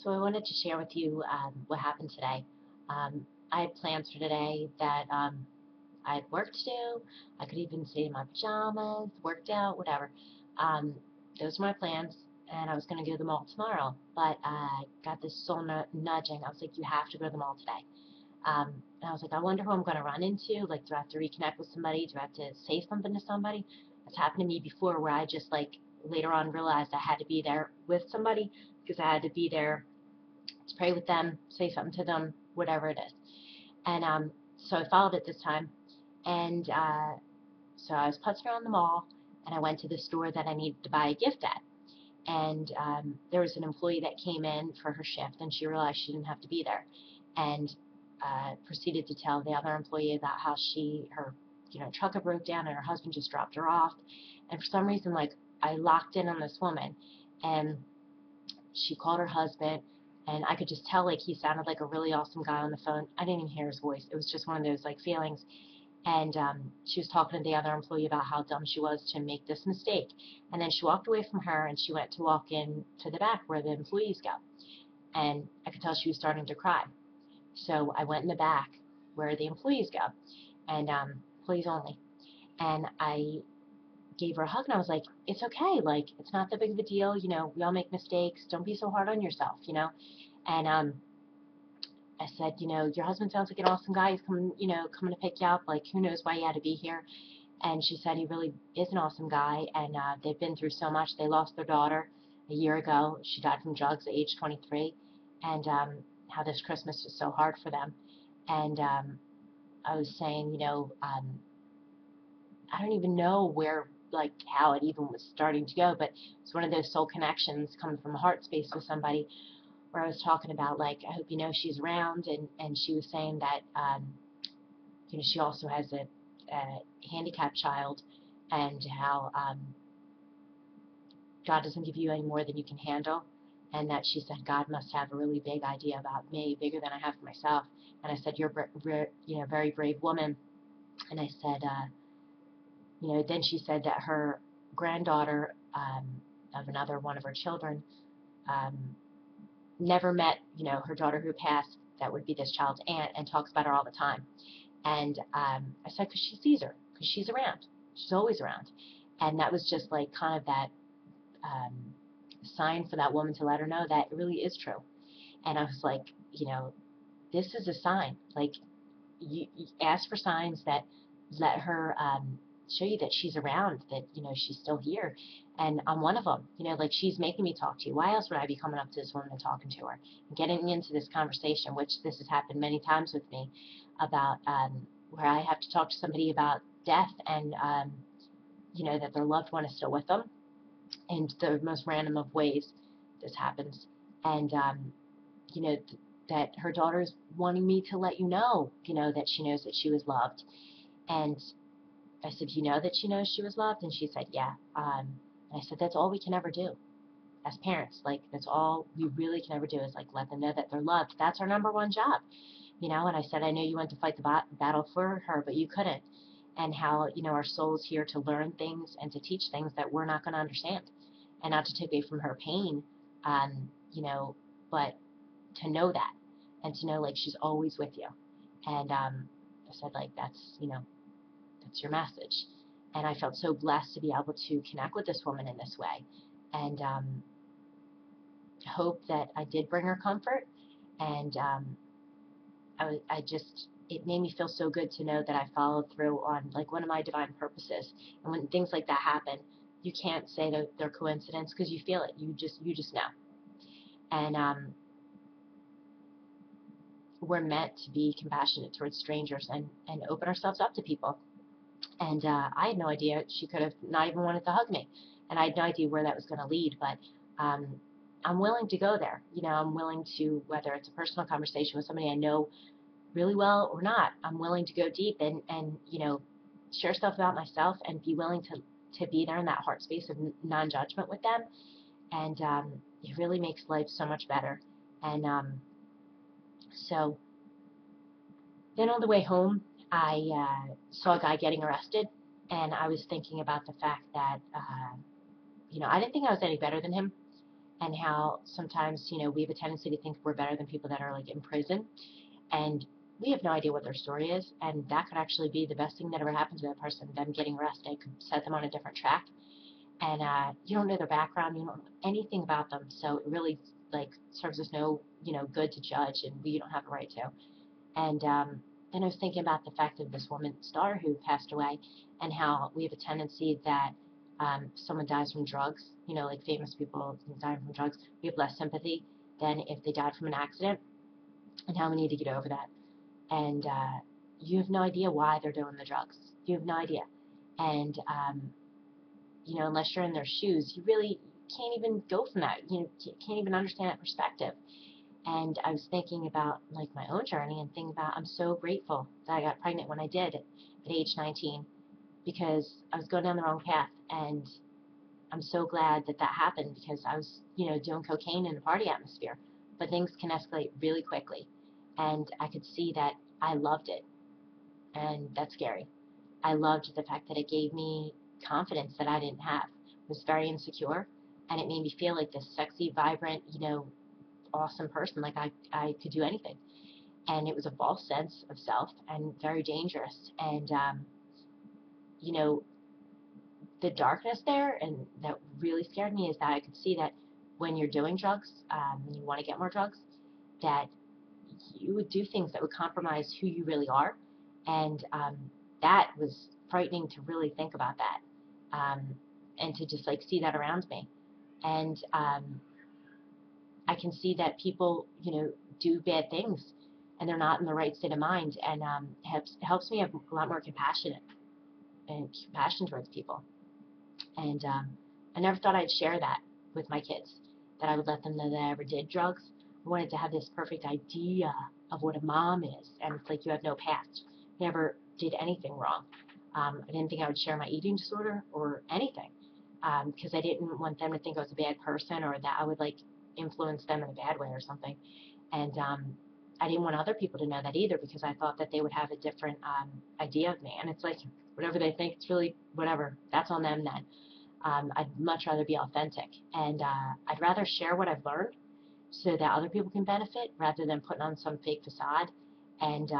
So I wanted to share with you what happened today. I had plans for today that I had work to do. I could even stay in my pajamas, worked out, whatever. Um, those were my plans, and I was going to go to the mall tomorrow. But I got this soul nudging. I was like, you have to go to the mall today. And I was like, I wonder who I'm going to run into. Like, do I have to reconnect with somebody? Do I have to say something to somebody? It's happened to me before where I just, like, later on realized I had to be there with somebody because I had to be there to pray with them, say something to them, whatever it is. And so I followed it this time. And so I was putzing around the mall, and I went to the store that I needed to buy a gift at. And there was an employee that came in for her shift, and she realized she didn't have to be there. And proceeded to tell the other employee about how her trucker broke down and her husband just dropped her off. And for some reason, like, I locked in on this woman, and she called her husband, and I could just tell, like, he sounded like a really awesome guy on the phone. I didn't even hear his voice. It was just one of those, like, feelings. And she was talking to the other employee about how dumb she was to make this mistake. And then she walked away from her, and she went to walk in to the back where the employees go. And I could tell she was starting to cry. So I went in the back where the employees go, and employees only. And I gave her a hug, and I was like, it's okay. Like, it's not that big of a deal. We all make mistakes. Don't be so hard on yourself. And I said, your husband sounds like an awesome guy. He's coming to pick you up. Like, who knows why he had to be here. And she said he really is an awesome guy, and they've been through so much. They lost their daughter a year ago. She died from drugs at age 23, and how this Christmas was so hard for them. And I was saying, I don't even know where, like, how it even was starting to go, but it's one of those soul connections coming from a heart space with somebody where I was talking about, like, I hope you know she's around, and she was saying that, she also has a handicapped child, and how God doesn't give you any more than you can handle, and that she said God must have a really big idea about me, bigger than I have for myself. And I said, you're a very brave woman. And I said, then she said that her granddaughter of another one of her children um, never met, her daughter who passed, that would be this child's aunt, and talks about her all the time. And I said, because she sees her, because she's around. She's always around. And that was just like kind of that sign for that woman to let her know that it really is true. And I was like, this is a sign. Like, you ask for signs that let her show you that she's around, that, she's still here. And I'm one of them. Like, she's making me talk to you. Why else would I be coming up to this woman and talking to her and getting into this conversation, which this has happened many times with me, about where I have to talk to somebody about death, and, that their loved one is still with them in the most random of ways this happens. And, you know, th that her daughter's wanting me to let that she knows that she was loved. And I said, you know that she knows she was loved? And she said, yeah. And I said, that's all we can ever do as parents. Like, that's all we really can ever do, is, like, let them know that they're loved. That's our number one job. And I said, I know you went to fight the battle for her, but you couldn't. And how, our soul's here to learn things and to teach things that we're not going to understand, and not to take away from her pain, but to know that, and to know, like, she's always with you. And I said, like, that's your message. And I felt so blessed to be able to connect with this woman in this way, and hope that I did bring her comfort. And it made me feel so good to know that I followed through on, like, one of my divine purposes. And when things like that happen, you can't say that they're coincidence, because you feel it. You just know. And we're meant to be compassionate towards strangers, and open ourselves up to people. And I had no idea. She could have not even wanted to hug me, and I had no idea where that was going to lead. But I'm willing to go there. I'm willing to, whether it's a personal conversation with somebody I know really well or not, I'm willing to go deep, and share stuff about myself, and be willing to be there in that heart space of non-judgment with them. And it really makes life so much better. And so then on the way home, I saw a guy getting arrested, and I was thinking about the fact that I didn't think I was any better than him. and how sometimes, we have a tendency to think we're better than people that are like in prison, and we have no idea what their story is, and that could actually be the best thing that ever happened to that person. Them getting arrested could set them on a different track, and you don't know their background, you don't know anything about them, so it really like serves us no good to judge, and we don't have a right to. And then I was thinking about the fact of this woman star who passed away, and how we have a tendency that if someone dies from drugs, like famous people dying from drugs, we have less sympathy than if they died from an accident, and how we need to get over that. And you have no idea why they're doing the drugs. You have no idea. And unless you're in their shoes, you really can't even go from that. Can't even understand that perspective. And I was thinking about like my own journey, and thinking about I'm so grateful that I got pregnant when I did at age 19, because I was going down the wrong path, and I'm so glad that that happened, because I was doing cocaine in a party atmosphere. But things can escalate really quickly, and I could see that I loved it, and that's scary. I loved the fact that it gave me confidence that I didn't have. I was very insecure, and it made me feel like this sexy, vibrant, awesome person, like I could do anything. And it was a false sense of self, and very dangerous. And you know the darkness there, and that really scared me, is that I could see that when you're doing drugs, and you want to get more drugs, that you would do things that would compromise who you really are. And that was frightening to really think about that, and to just like see that around me. And I can see that people, do bad things, and they're not in the right state of mind, and helps me have a lot more compassion towards people. And I never thought I'd share that with my kids, that I would let them know that I ever did drugs. I wanted to have this perfect idea of what a mom is, and it's like you have no past. You never did anything wrong. I didn't think I would share my eating disorder or anything, because I didn't want them to think I was a bad person, or that I would like influence them in a bad way or something. And I didn't want other people to know that either, because I thought that they would have a different idea of me. And it's like, whatever they think, it's really whatever. That's on them then. I'd much rather be authentic, and I'd rather share what I've learned so that other people can benefit, rather than putting on some fake facade. And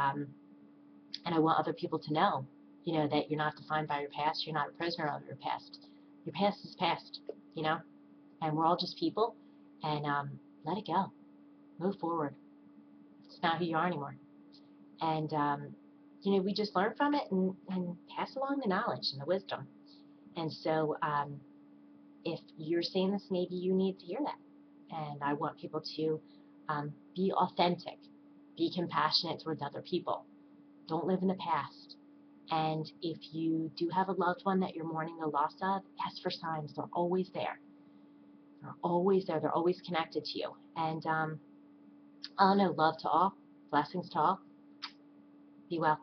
I want other people to know, that you're not defined by your past. You're not a prisoner of your past. Your past is past, you know, and we're all just people. And let it go. Move forward. It's not who you are anymore. And we just learn from it, and pass along the knowledge and the wisdom. And so if you're saying this, maybe you need to hear that. And I want people to be authentic, be compassionate towards other people. Don't live in the past. And if you do have a loved one that you're mourning the loss of, ask for signs. They're always there. They're always there. They're always connected to you. And I don't know, love to all, blessings to all. Be well.